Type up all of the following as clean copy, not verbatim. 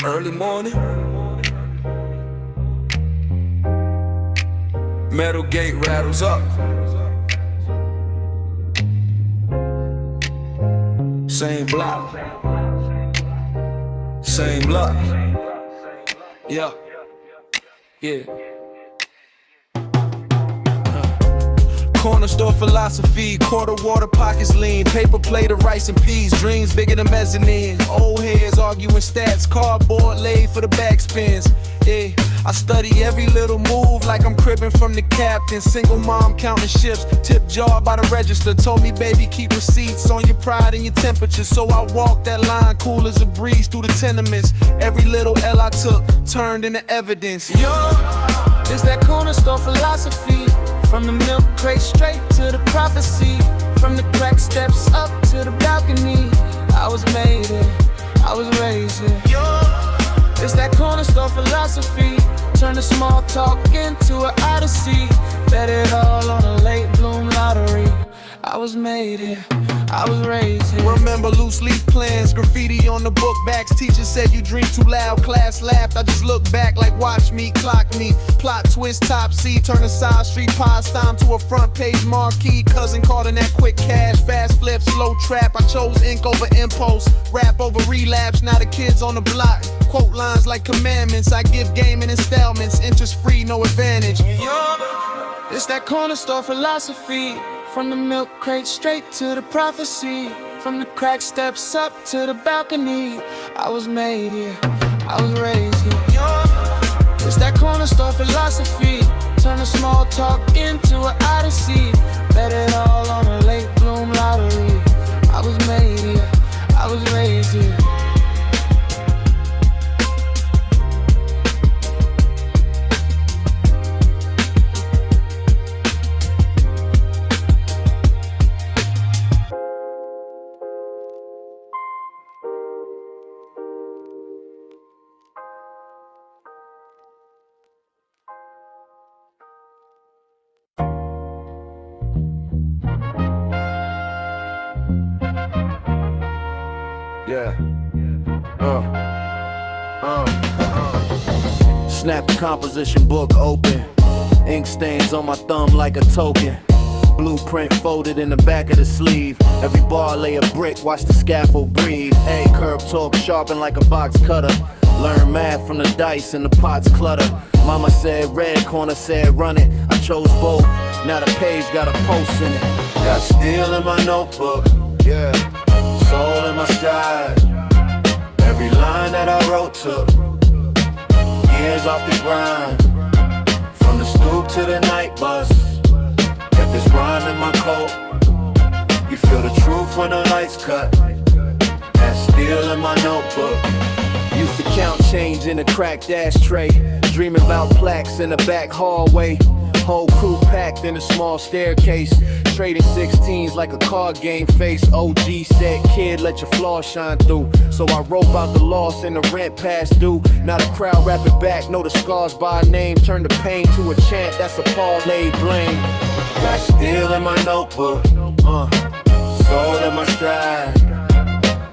Early morning, metal gate rattles up. Same block, same luck. Yeah, yeah. Corner store philosophy, quarter water, pockets lean. Paper plate of rice and peas, dreams bigger than mezzanine. Old heads arguing stats, cardboard laid for the backspins. Yeah, I study every little move like I'm cribbing from the captain. Single mom counting shifts, tip jar by the register. Told me, baby, keep receipts on your pride and your temperature. So I walked that line, cool as a breeze through the tenements. Every little L I took turned into evidence. Yo, it's that corner store philosophy. From the milk crate straight to the prophecy. From the crack steps up to the balcony. I was made it, I was raised it. It's that corner store philosophy. Turn the small talk into an odyssey. Bet it all on a late bloom lottery. I was made it, I was raised here. Remember loose leaf plans, graffiti on the book backs. Teacher said you drink too loud, class laughed. I just look back like watch me, clock me. Plot twist, top C, turn a side street pastime to a front page marquee. Cousin caught in that quick cash, fast flip, slow trap. I chose ink over impulse, rap over relapse. Now the kids on the block quote lines like commandments. I give game in installments, interest free, no advantage. It's that corner store philosophy. From the milk crate straight to the prophecy. From the crack steps up to the balcony. I was made here, I was raised here. It's that corner store philosophy. Turn a small talk into an odyssey. Bet it all on a late bloom lottery. I was made here, I was raised here. Yeah. Snap the composition book open. Ink stains on my thumb like a token. Blueprint folded in the back of the sleeve. Every bar lay a brick, watch the scaffold breathe. Hey, curb talk sharpen like a box cutter. Learn math from the dice and the pots clutter. Mama said red, corner said run it. I chose both, now the page got a post in it. Got steel in my notebook, yeah. Soul in my stride. Every line that I wrote took years off the grind. From the stoop to the night bus. Got this rhyme in my coat. You feel the truth when the lights cut. That steel in my notebook. Used to count change in a cracked ashtray. Dreaming about plaques in the back hallway. Whole crew packed in a small staircase. Trading 16s like a card game face. OG said, kid, let your flaws shine through. So I wrote about the loss and the rent past due. Now the crowd rapping back, know the scars by name. Turn the pain to a chant, that's a parlay blame. Got steel in my notebook, soul in my stride.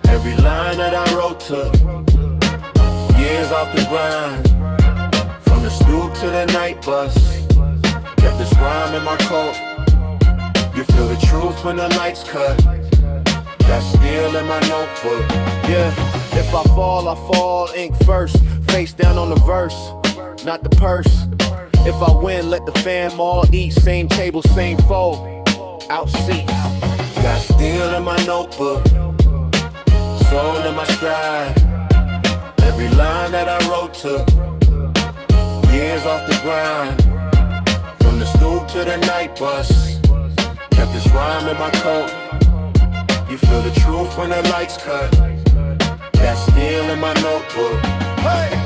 Every line that I wrote took years off the grind. From the stoop to the night bus. Kept this rhyme in my coat. You feel the truth when the lights cut. That steel in my notebook. Yeah, if I fall, ink first. Face down on the verse, not the purse. If I win, let the fam all eat. Same table, same foe, out seats. Got steel in my notebook. Soul in my stride. Every line that I wrote took years off the grind. From the stoop to the night bus. Kept this rhyme in my coat. You feel the truth when the lights cut. That steel in my notebook. Hey!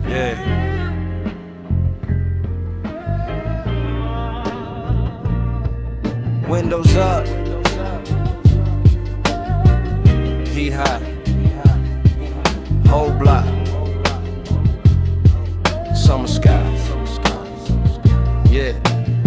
Yeah. Windows up. Heat high. Whole block. Summer sky. Yeah.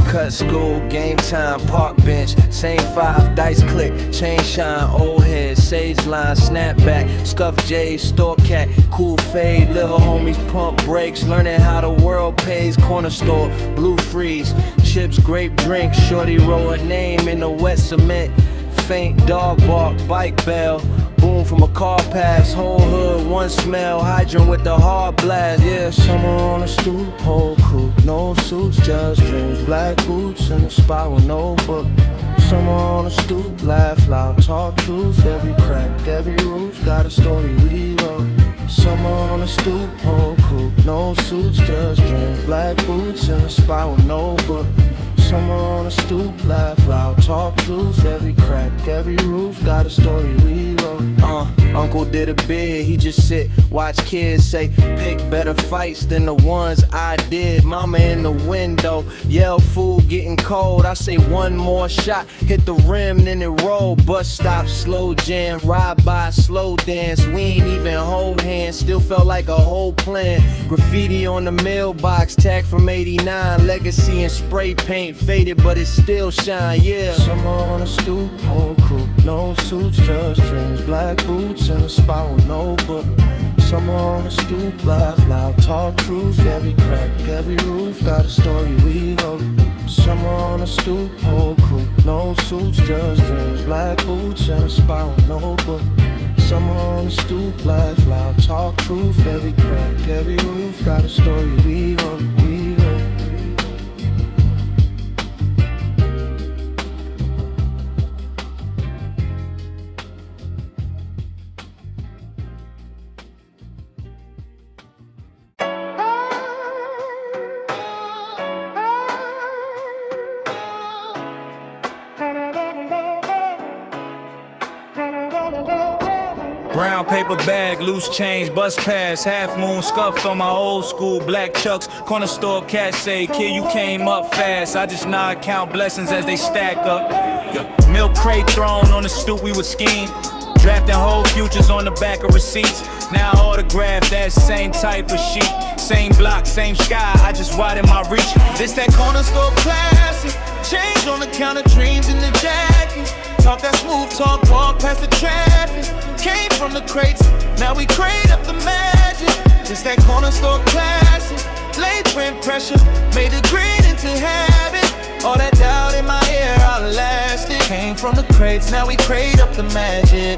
Cut school, game time, park bench. Same 5, dice click, chain shine, old head, sage line, snapback, scuff J's, store cat, cool fade, little homies pump brakes, learning how the world pays, corner store, blue freeze, chips, grape drink, shorty roll a name in the wet cement, faint dog bark, bike bell, boom from a car pass, whole hood, one smell, hydrant with the hard blast, yeah, summer on the stoop, whole crew, no suits, just dreams, black boots in the spot with no book. Summer on the stoop, laugh loud, talk truth, every crack, every roof, got a story we wrote. Summer on the stoop, whole crew, no suits, just dreams, black boots in the spot with no book. Summer on the stoop, laugh loud, talk truth, every crack, every roof, got a story we wrote. Uncle did a bid, he just sit, watch kids say, pick better fights than the ones I did. Mama in the window, yell food getting cold, I say one more shot, hit the rim then it roll. Bus stop, slow jam, ride by, slow dance, we ain't even hold hands, still felt like a whole plan. Graffiti on the mailbox, tag from 89, legacy and spray paint, faded but it still shine, yeah. Summer on the stoop, whole crew, no suits, just dreams, black boots in the spot with no book. Summer on the stoop, laugh loud, talk truth, every crack, every roof, got a story we wrote. Summer on the stoop, whole crew, no suits, just dreams, black boots in the spot with no book. Summer on the stoop, laugh loud, talk truth, every crack, every roof, got a story we wrote, we wrote. Brown paper bag, loose change, bus pass, half moon scuffed on my old school black chucks. Corner store cat say, kid, you came up fast. I just nod, count blessings as they stack up. Milk crate thrown on the stoop, we would scheme. Drafting whole futures on the back of receipts. Now autograph that same type of sheet. Same block, same sky, I just widen my reach. This that corner store classic. Change on the counter, dreams in the jacket. Talk that smooth talk, walk past the traffic. Came from the crates, now we crate up the magic. This that corner store classic. Late print pressure, made the grid into habit. All that doubt in my ear, I lasted. Came from the crates, now we crate up the magic.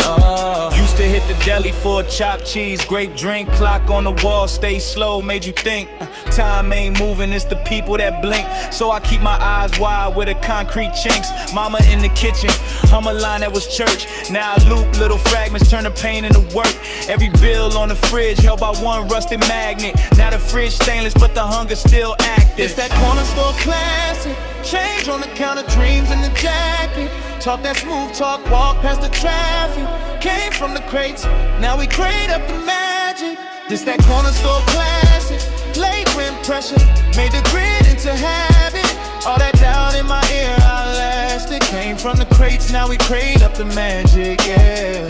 Used to hit the deli for a chopped cheese, grape drink, clock on the wall, stay slow, made you think. Time ain't moving, it's the people that blink. So I keep my eyes wide with the concrete chinks. Mama in the kitchen, hum a line that was church. Now I loop little fragments, turn the pain into work. Every bill on the fridge held by one rusted magnet. Now the fridge stainless, but the hunger still active. It's that corner store classic. Change on the counter, dreams in the jacket. Talk that smooth talk, walk past the traffic. Came from the crates, now we crate up the magic. This that corner store classic. Late wind pressure, made the grid into habit. All that doubt in my ear, I lasted. Came from the crates, now we crate up the magic, yeah.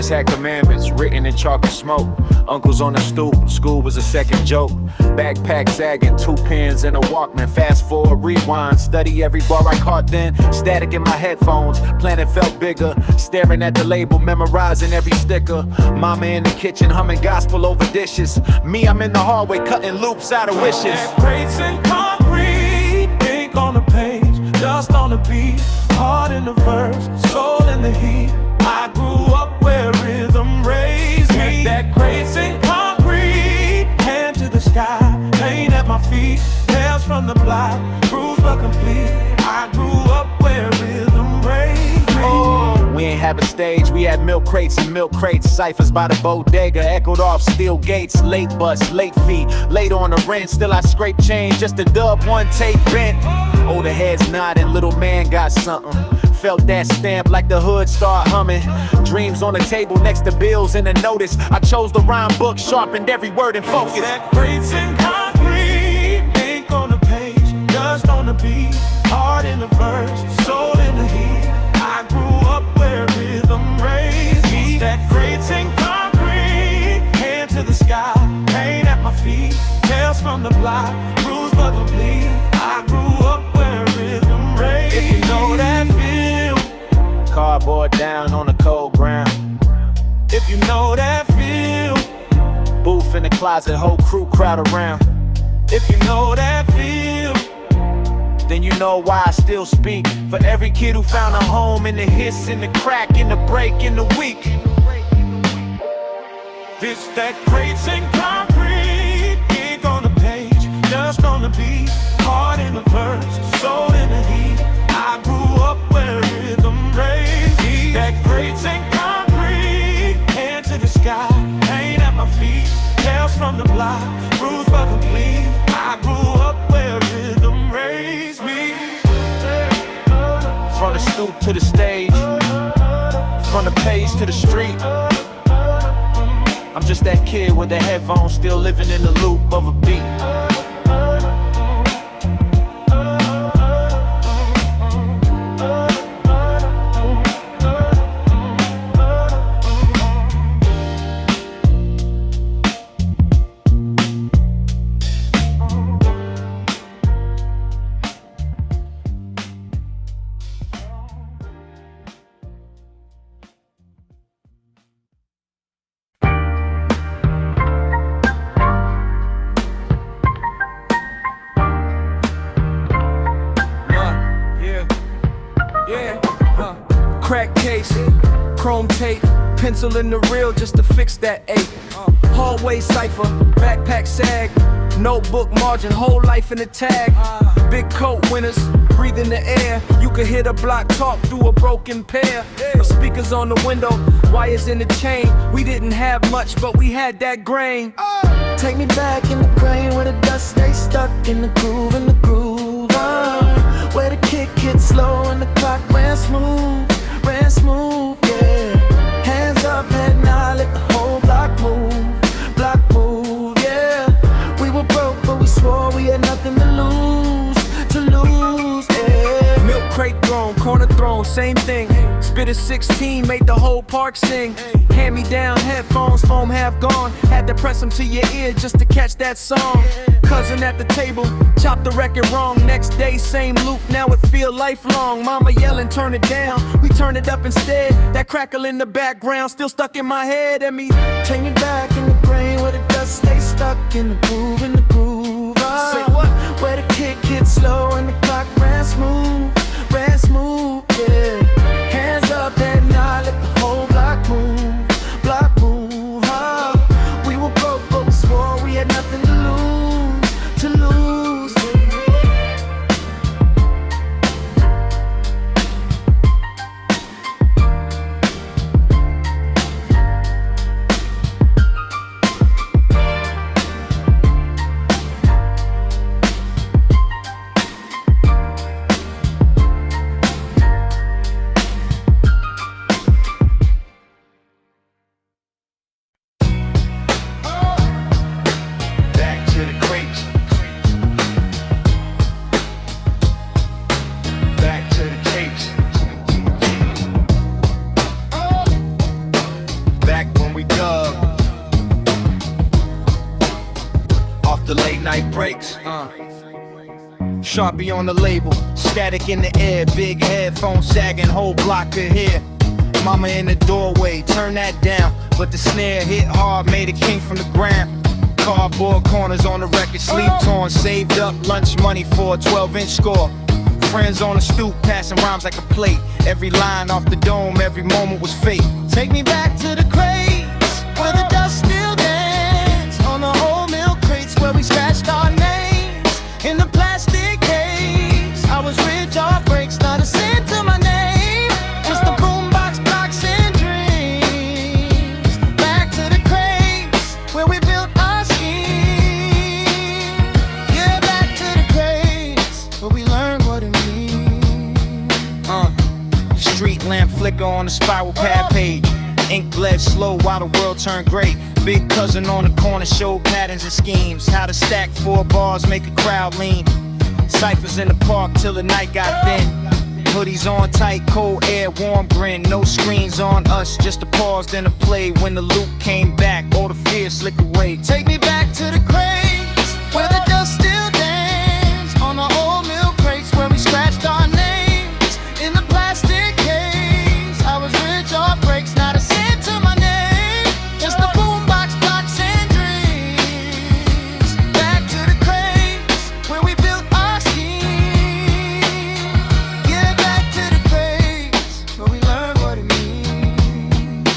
Had commandments written in chalk and smoke. Uncles on the stoop, school was a second joke. Backpack sagging, 2 pens and a Walkman. Fast forward, rewind, study every bar I caught then. Static in my headphones, planet felt bigger. Staring at the label, memorizing every sticker. Mama in the kitchen, humming gospel over dishes. Me, I'm in the hallway, cutting loops out of wishes. Crates and concrete, ink on the page, dust on the beat, heart in the verse, soul in the heat. I grew up with my feet. Nails from the block, bruised but complete. I grew up where rhythm raised me. Oh, we ain't have a stage, we had milk crates and milk crates. Ciphers by the bodega, echoed off steel gates. Late bus, late fee, late on the rent. Still I scrape change just to dub one tape bent. Older heads nodding, little man got something. Felt that stamp like the hood start humming. Dreams on the table next to bills and a notice. I chose the rhyme book, sharpened every word and focus. That braids in concrete, ink on the page, dust on the beat, heart in the verse, soul in the heat. I grew up where rhythm raised me. That braids in concrete, hand to the sky, pain at my feet, nails from the block, bruised but complete. I grew up where rhythm raised me. If you know that feel, cardboard down on the cold ground. if you know that feel, Booth in the closet, whole crew crowd around. if you know that feel, Then you know why I still speak. For every kid who found a home in the hiss, in the crack, in the break, in the week. this that crates in concrete, ink on the page, dust on the beat, heart in the verse, soul in the heat. I grew up where rhythm raised me. That crates in concrete, hand to the sky, pain at my feet, nails from the block, bruised but complete. I grew up where rhythm raised me. From the stoop to the stage, from the page to the street. I'm just that kid with the headphones, still living in the loop of a beat. Crack case, chrome tape, pencil in the reel just to fix that ache. Hallway cipher, backpack sag, notebook margin, whole life in the tag. Big coat winners, breathe in the air. You could hear the block talk through a broken pair of speakers on the window, wires in the chain. We didn't have much, but we had that grain. Take me back in the grain where the dust stays stuck in the groove, where the kick hits slow and the clock ran smooth, yeah. Hands up, head nod, let the whole block move, yeah. We were broke, but we swore we had nothing to lose, yeah. Milk crate throne, corner throne, same thing. Spit a 16, made the whole park sing. Hand me down headphones, foam half gone. Had to press them to your ear just to catch that song. Cousin at the table, chopped the record wrong. Next day, same loop, now it feel lifelong. Mama yelling, turn it down, we turn it up instead. That crackle in the background, still stuck in my head. And me, take me back in the grain where the dust stays stuck in the groove, say what? where the kick hits slow and the clock ran smooth, yeah. Hands up, head nod, let the whole block move, We were broke, but we swore we had nothing to lose. Breaks. Sharpie on the label, static in the air, big headphones sagging, whole block could hear. Mama in the doorway, turn that down, but the snare hit hard, made a king from the ground. Cardboard corners on the record, sleeve torn, saved up lunch money for a 12-inch score. Friends on the stoop, passing rhymes like a plate. Every line off the dome, every moment was fate. Take me back to the crates, where the dust still dance. On the old milk crates, where we scratched our names. flicker on the spiral pad page. Ink bled slow while the world turned great. Big cousin on the corner showed patterns and schemes. How to stack 4 bars, make a crowd lean. Ciphers in the park till the night got thin. Hoodies on tight, cold air, warm grin. No screens on us, just a pause, then a play. When the loop came back, all the fear slick away. Take me back to the crates where the dust still danced. On the old milk crates where we scratched our names in the plastic case. I was rich off breaks, not a cent to my name. Just the boombox, blocks, and dreams. Back to the crates where we built our scheme. Yeah, back to the crates where we learned what it means.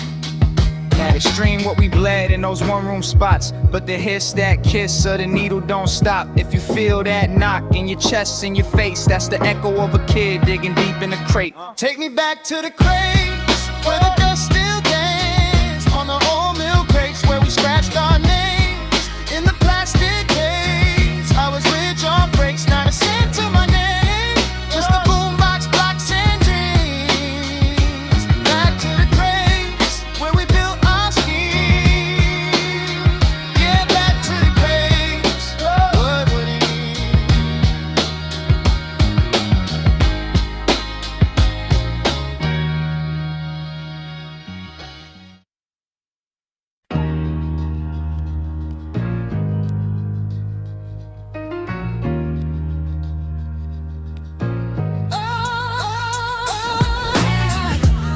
At extreme what we bled in those one-room spots. But the hiss, that kiss of the needle don't stop. If you feel that knock in your chest, in your face, that's the echo of a kid digging deep in a crate. Take me back to the crates where the dust still danced. On the old milk crates where we scratched our names in the plastic case. I was rich on breaks, not a cent to my name. Just the boombox, blocks, and dreams. Back to the crates where we built our scheme. Yeah, back to the crates. What would it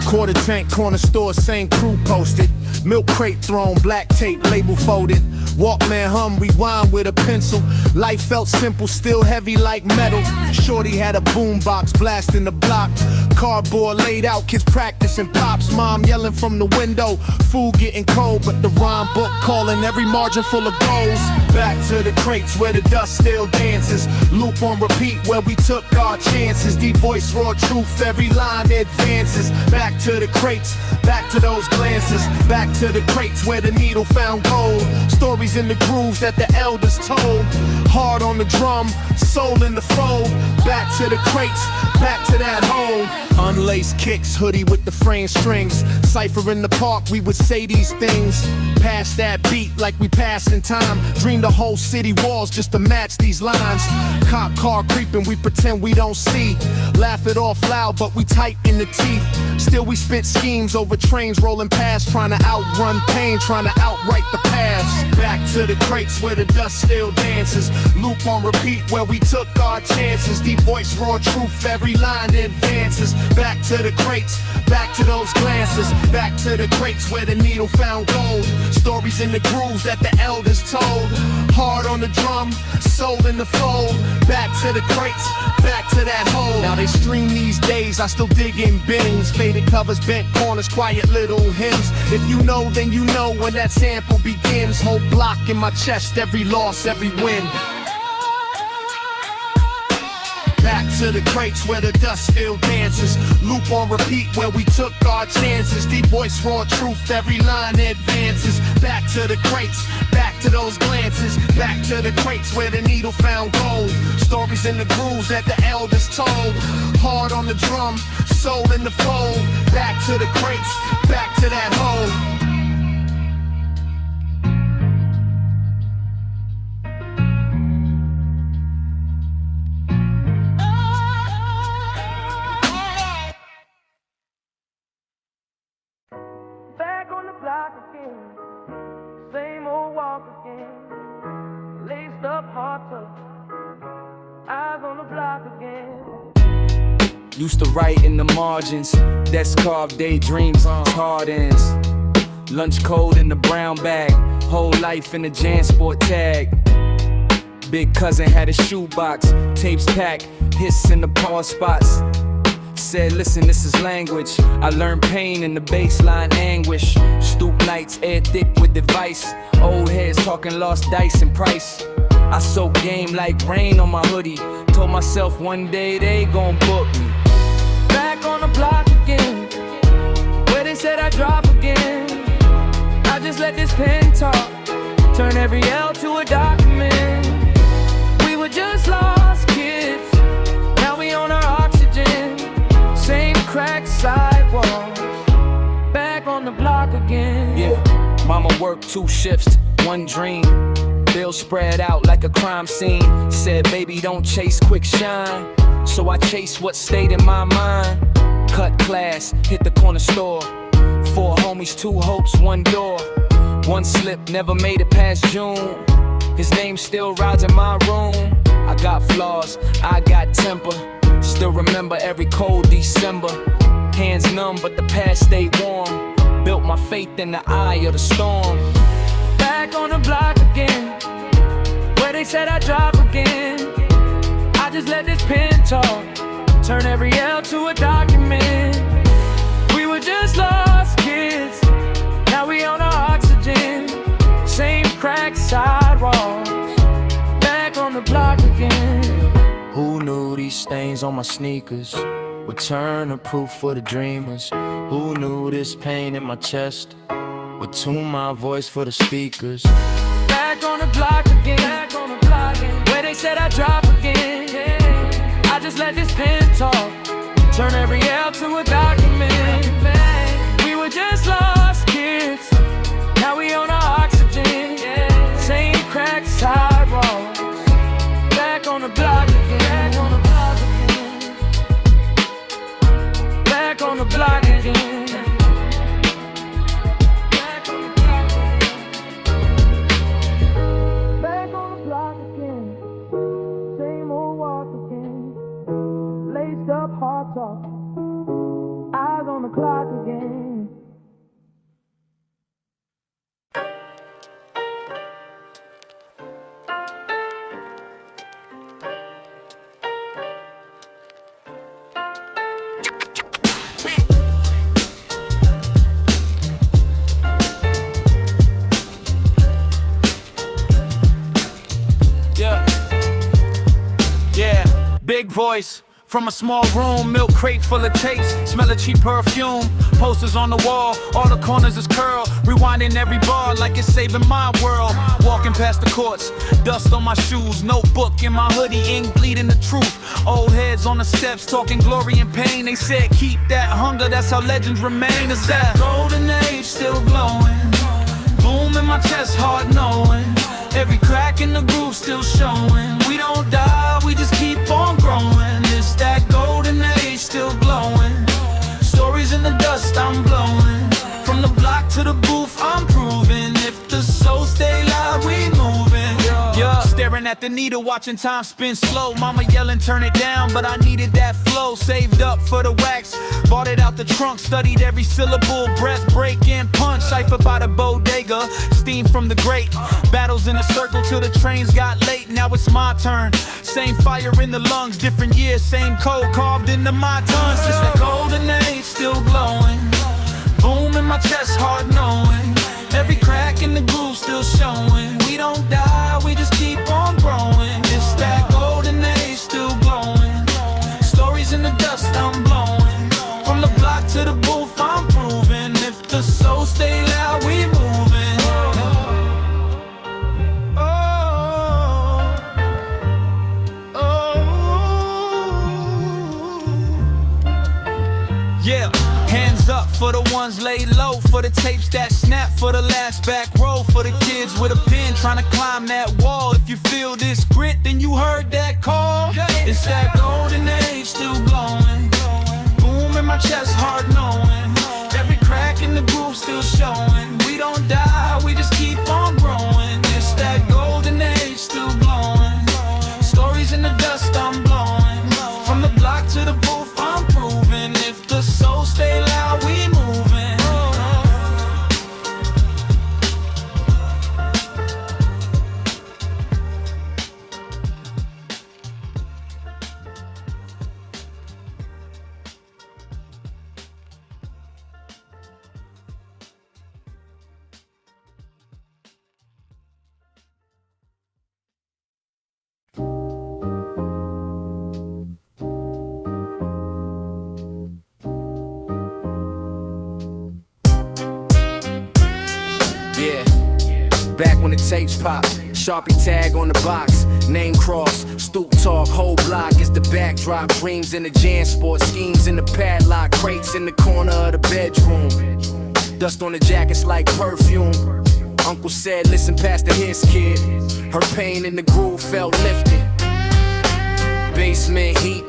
Quarter tank, corner store, same crew posted. Milk crate thrown, black tape, label folded. Walkman hum, rewind with a pencil. Life felt simple, still heavy like metal. Shorty had a boombox blasting the block. Cardboard laid out, kids practicing pops. Mom yelling from the window, food getting cold. But the rhyme book calling, every margin full of goals. Back to the crates where the dust still dances. Loop on repeat where we took our chances. Deep voice, raw truth, every line advances. Back to the crates, back to those glances. Back to the crates where the needle found gold. Stories in the grooves that the elders told. Hard on the drum, soul in the fold. Back to the crates, back to that hole. Unlaced kicks, hoodie with the frame strings. Cypher in the park, we would say these things. Pass that beat like we passing time. Dream the whole city walls just to match these lines. Cop car creeping, we pretend we don't see. Laugh it off loud, but we tight in the teeth. Still we spit schemes over trains rolling past. Trying to outrun pain, trying to outright the past. Back to the crates where the dust still dances. Loop on repeat where we took our chances. Deep voice, raw truth, every line advances. Back to the crates, back to those glances. Back to the crates where the needle found gold. Stories in the grooves that the elders told. Hard on the drum, soul in the fold. Back to the crates, back to that hole. Now they stream these days, I still dig in bins. Faded covers, bent corners, quiet little hymns. If you know, then you know when that sample begins. Whole block in my chest, every loss, every win. Back to the crates where the dust still dances. Loop on repeat where we took our chances. Deep voice, raw truth, every line advances. Back to the crates, back to those glances. Back to the crates where the needle found gold. Stories in the grooves that the elders told. Hard on the drum, soul in the fold. Back to the crates, back to that hole. Back on the block again, same old walk again. Laced up heart tough, eyes on the block again. Used to write in the margins, desk carved daydreams, hard ends. Lunch cold in the brown bag, whole life in the JanSport tag. Big cousin had a shoebox, tapes packed, hiss in the paw spots. Said, listen, this is language. I learned pain in the baseline anguish. Stoop nights, air thick with advice. Old heads talking lost dice and price. I soak game like rain on my hoodie. Told myself one day they gon' book me. Back on the block again, where they said I'd drop again. I just let this pen talk, turn every L to a document. We were just lost kids, now we on our oxygen. Same cracked sidewalk, Mama worked 2 shifts, 1 dream. Bills spread out like a crime scene. Said, baby, don't chase quick shine. So I chased what stayed in my mind. Cut class, hit the corner store. 4 homies, 2 hopes, 1 door. 1 slip, never made it past June. His name still rides in my room. I got flaws, I got temper. Still remember every cold December. Hands numb, but the past stay warm. Built my faith in the eye of the storm. Back on the block again, where they said I'd drop again. I just let this pen talk, turn every L to a document. We were just lost kids, now we on our oxygen. Same cracked sidewalks, back on the block again. Who knew these stains on my sneakers would turn to proof for the dreamers? Who knew this pain in my chest would tune my voice for the speakers? Back on the block again, back on the block again, where they said I'd drop again. I just let this pen talk, turn every L to a document. We were just lost kids, now we on our oxygen. Same cracked sidewalks, back on the block again. Back on the block again. Back on the block again. Back on the block again. Same old walk again. Laced up hard talk, eyes on the clock again. Big voice from a small room, milk crate full of tapes, smell of cheap perfume. Posters on the wall, all the corners is curled. Rewinding every bar like it's saving my world. Walking past the courts, dust on my shoes, notebook in my hoodie, ink bleeding the truth. Old heads on the steps talking glory and pain. They said keep that hunger, that's how legends remain. It's that golden age still glowing, boom in my chest, hard knowing. Every crack in the groove still showing. We don't die, we just keep on growing. It's that golden age still glowing. Stories in the dust I'm blowing. From the block to the booth I'm proving. If the soul stay loud, we moving. Yeah, staring at the needle, watching time spin slow. Mama yelling, turn it down, but I needed that flow. Saved up for the wax, bought it out the trunk. Studied every syllable, breath, break, and punch. Cipher by the bodega, steam from the grate. Battles in a circle till the trains got late. Now it's my turn. Same fire in the lungs, different years, same code carved into my tongues. It's that golden age still glowing, boom in my chest, hard knowing. Every crack in the groove still showing. We don't die, we just keep on growing. It's that golden age still glowing. Stories in the dust I'm blowing. From the block to the booth I'm proving. If the soul stay loud, we moving. Yeah, hands up for the ones laid low, for the tapes that snap, for the last back row, for the kids with a pen trying to climb that wall. If you feel this grit, then you heard that call. It's that golden age still glowing, boom in my chest, hard knowing. Every crack in the groove still showing. We don't die, we just keep on growing. It's that golden age still glowing. Stories in the dust I'm blowing. From the block to the booth I'm proving. If the soul stay loud, we moving. Back when the tapes pop, Sharpie tag on the box, name cross, stoop talk, whole block is the backdrop. Dreams in the jam sport, schemes in the padlock, crates in the corner of the bedroom. Dust on the jackets like perfume. Uncle said, listen past the his kid. Her pain in the groove felt lifted. Basement heat,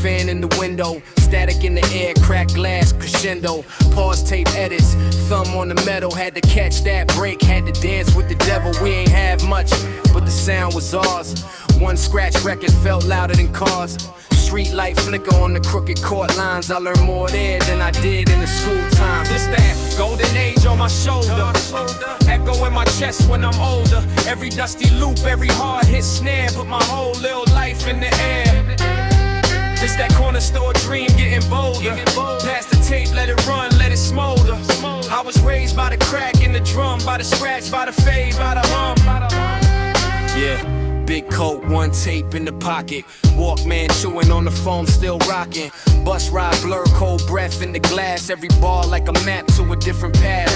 fan in the window. Static in the air, cracked glass, crescendo. Pause tape edits, thumb on the metal. Had to catch that break, had to dance with the devil. We ain't have much, but the sound was ours. One scratch record felt louder than cars. Street light flicker on the crooked court lines. I learned more there than I did in the school time. This that golden age on my shoulder, echo in my chest when I'm older. Every dusty loop, every hard hit snare, put my whole little life in the air. This that corner store dream getting bolder. Pass the tape, let it run, let it smolder. I was raised by the crack in the drum, by the scratch, by the fade, by the hum. Yeah, big coat, one tape in the pocket. Walkman chewing on the foam, still rocking. Bus ride, blur, cold breath in the glass. Every bar like a map to a different path.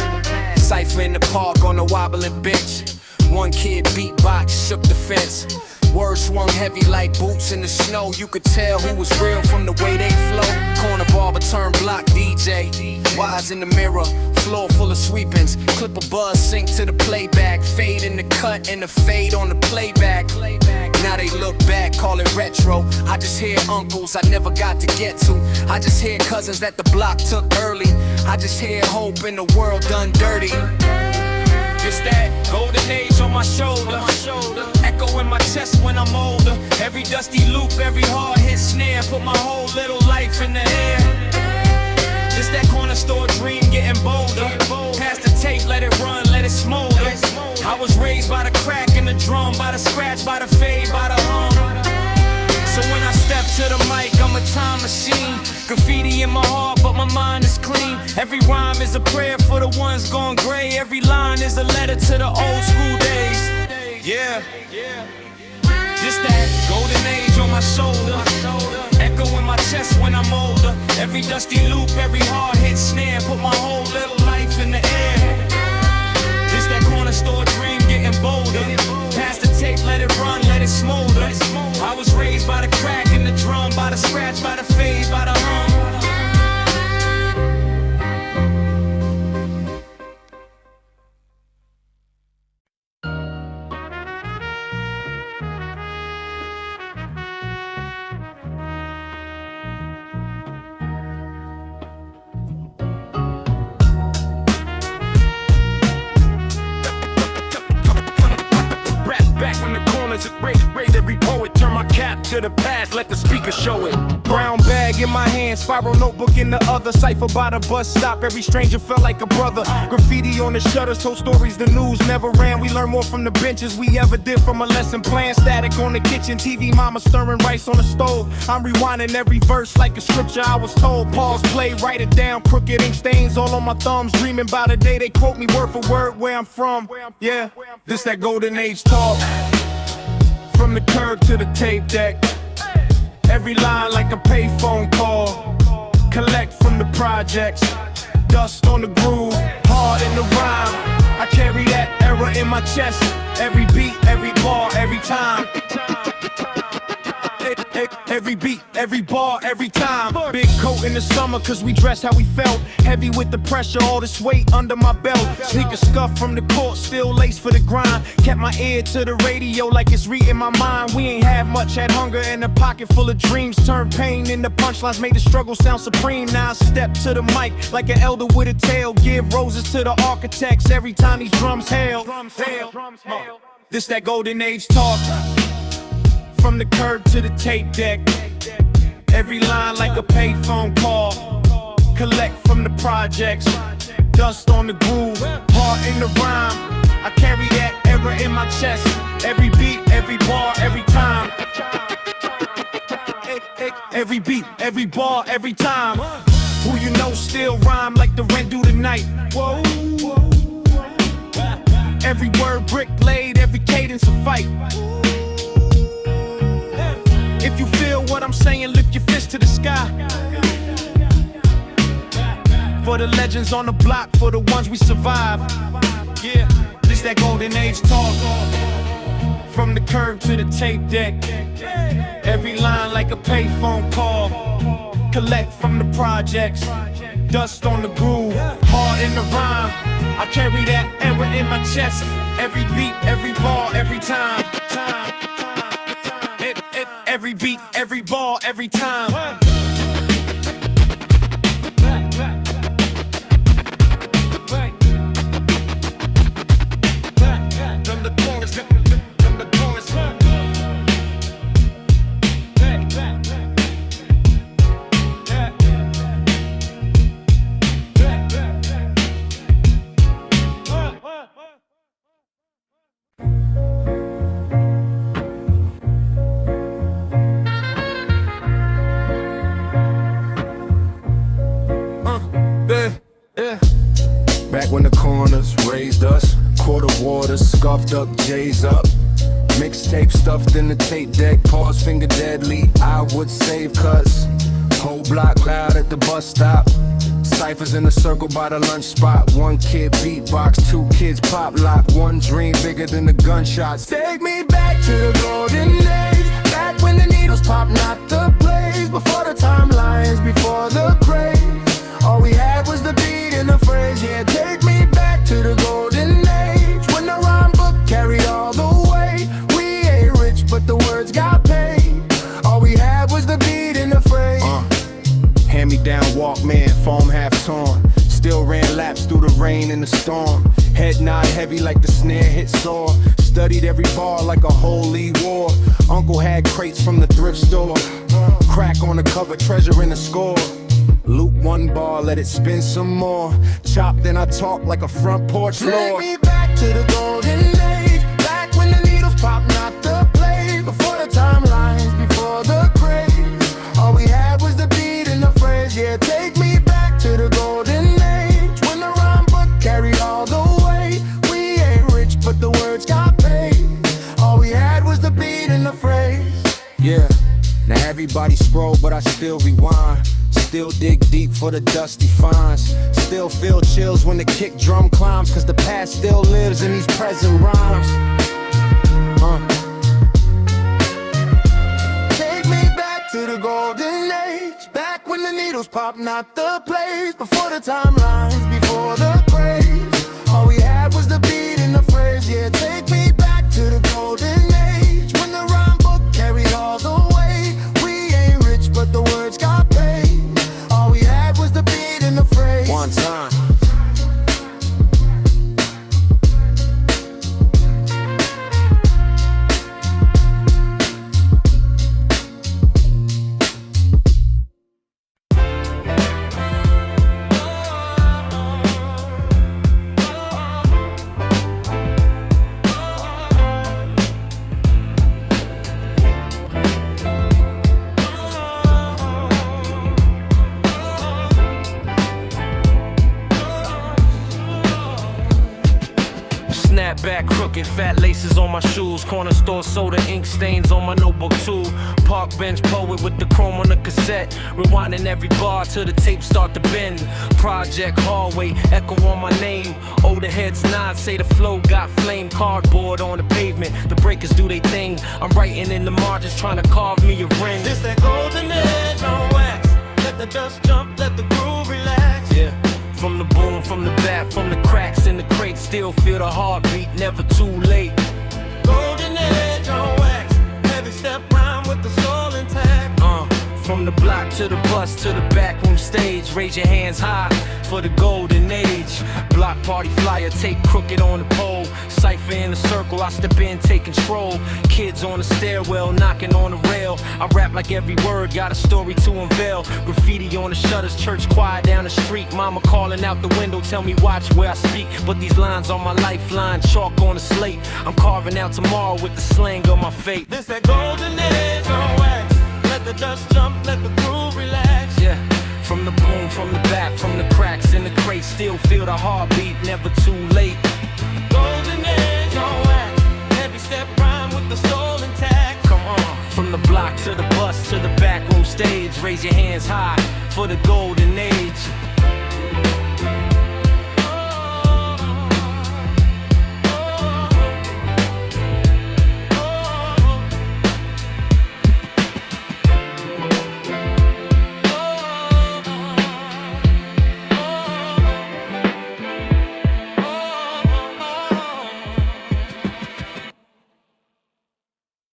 Cypher in the park on a wobbling bench. One kid beatbox, shook the fence. Words swung heavy like boots in the snow. You could tell who was real from the way they flow. Corner barber turned block DJ. Wise in the mirror, floor full of sweepings. Clip a buzz, sync to the playback. Fade in the cut and the fade on the playback. Now they look back, call it retro. I just hear uncles I never got to get to. I just hear cousins that the block took early. I just hear hope in the world done dirty. It's that golden age on my shoulder, echo in my chest when I'm older. Every dusty loop, every hard hit snare, put my whole little life in the air. It's that corner store dream getting bolder. Pass the tape, let it run, let it smolder. I was raised by the crack in the drum, by the scratch, by the fade, by the hum. So when I step to the mic, I'm a time machine. Graffiti in my heart, but my mind is clean. Every rhyme is a prayer for the ones gone gray. Every line is a letter to the old school days. Yeah. Just that golden age on my shoulder, echo in my chest when I'm older. Every dusty loop, every hard hit snare, put my whole little life in the air. Just that corner store dream getting bolder. Pass the tape, let it run, let it smolder. I was raised by the crack in the drum, by the scratch, by the fade, by the hum. Back when the corners of raise every poet. Turn my cap to the past, let the speaker show it. Brown bag in my hand, spiral notebook in the other. Cypher by the bus stop, every stranger felt like a brother. Graffiti on the shutters, told stories the news never ran. We learned more from the benches we ever did from a lesson plan. Static on the kitchen TV, mama stirring rice on the stove. I'm rewinding every verse like a scripture I was told. Pause, play, write it down, crooked ink stains all on my thumbs. Dreaming about a day they quote me word for word where I'm from. Yeah, this that golden age talk. From the curb to the tape deck, every line like a payphone call. Collect from the projects, dust on the groove, hard in the rhyme. I carry that error in my chest. Every beat, every bar, every time. Every beat, every bar, every time. Big coat in the summer cause we dressed how we felt. Heavy with the pressure, all this weight under my belt. Sneaker scuff from the court, still lace for the grind. Kept my ear to the radio like it's reading my mind. We ain't had much, had hunger and a pocket full of dreams. Turned pain into punchlines, made the struggle sound supreme. Now I step to the mic like an elder with a tail. Give roses to the architects every time these drums hail. This that golden age talk. From the curb to the tape deck, every line like a payphone call. Collect from the projects, dust on the groove, heart in the rhyme. I carry that error in my chest. Every beat, every bar, every time. Every beat, every bar, every time. Who you know still rhyme like the rent due tonight. Whoa. Every word brick laid, every cadence a fight. If you feel what I'm saying, lift your fist to the sky. For the legends on the block, for the ones we survive. Yeah, this that golden age talk. From the curb to the tape deck, every line like a payphone call. Collect from the projects, dust on the groove, hard in the rhyme. I carry that error in my chest. Every beat, every ball, every time. Every beat, every ball, every time. Back when the corners raised us, quarter waters, scuffed up, J's up. Mixtape stuffed in the tape deck, pause finger deadly, I would save cuts. Whole block loud at the bus stop. Ciphers in a circle by the lunch spot. One kid beatbox, two kids pop lock. One dream bigger than the gunshots. Take me back to the golden days, back when the needles pop, not the plays. Before the timelines, before the craze. All we had was the beat and the phrase. Yeah, take me back to the golden age, when the rhyme book carried all the weight. We ain't rich, but the words got paid. All we had was the beat and the phrase. Hand-me-down Walkman, foam half torn. Still ran laps through the rain and the storm. Head nod heavy like the snare hit sore. Studied every bar like a holy war. Uncle had crates from the thrift store. Crack on the cover, treasure in the score. Loop one bar, let it spin some more. Chop, then I talk like a front porch lord. Take me back to the golden age, back when the needles pop, not the plays. Before the timelines, before the craze. All we had was the beat and the phrase. Yeah, take me back to the golden age, when the rhyme book carried all the weight. We ain't rich, but the words got paid. All we had was the beat and the phrase. Yeah, now everybody scroll, but I still rewind. Still dig deep for the dusty finds. Still feel chills when the kick drum climbs, cause the past still lives in these present rhymes. Take me back to the golden age, back when the needles pop, not the plays. Before the timelines, before the craze. All we had was the beat and the phrase. Yeah, take me back to the golden age, when the rhyme book carried all the weight. We ain't rich, but the words got paid. All we had was the beat and the phrase. One time. Back crooked, fat laces on my shoes. Corner store soda, ink stains on my notebook too. Park bench poet with the chrome on the cassette. Rewinding every bar till the tape start to bend. Project hallway, echo on my name. Older heads nod, say the flow got flame. Cardboard on the pavement, the breakers do they thing. I'm writing in the margins, trying to carve me a ring. This that golden edge on wax. Let the dust jump, let the groove relax. Yeah. From the boom, from the bat, from the cracks in the crate. Still feel the heartbeat, never too late. Golden edge on wax. Heavy step rhyme with the soul intact. From the block to the bus to the backroom stage. Raise your hands high for the golden age. Block party flyer, take crooked on the pole. Cypher in the circle, I step in, take control. Kids on the stairwell, knocking on the rail. I rap like every word, got a story to unveil. Graffiti on the shutters, church choir down the street. Mama calling out the window, tell me watch where I speak. But these lines on my lifeline, chalk on the slate. I'm carving out tomorrow with the slang of my fate. This that golden edge on wax. Let the dust jump, let the groove relax. Yeah, from the boom, from the back, from the cracks in the crate. Still feel the heartbeat, never too late. Golden edge on wax. Heavy step rhyme with the soul intact. Come on, from the block to the bus to the backroom stage. Raise your hands high for the golden age.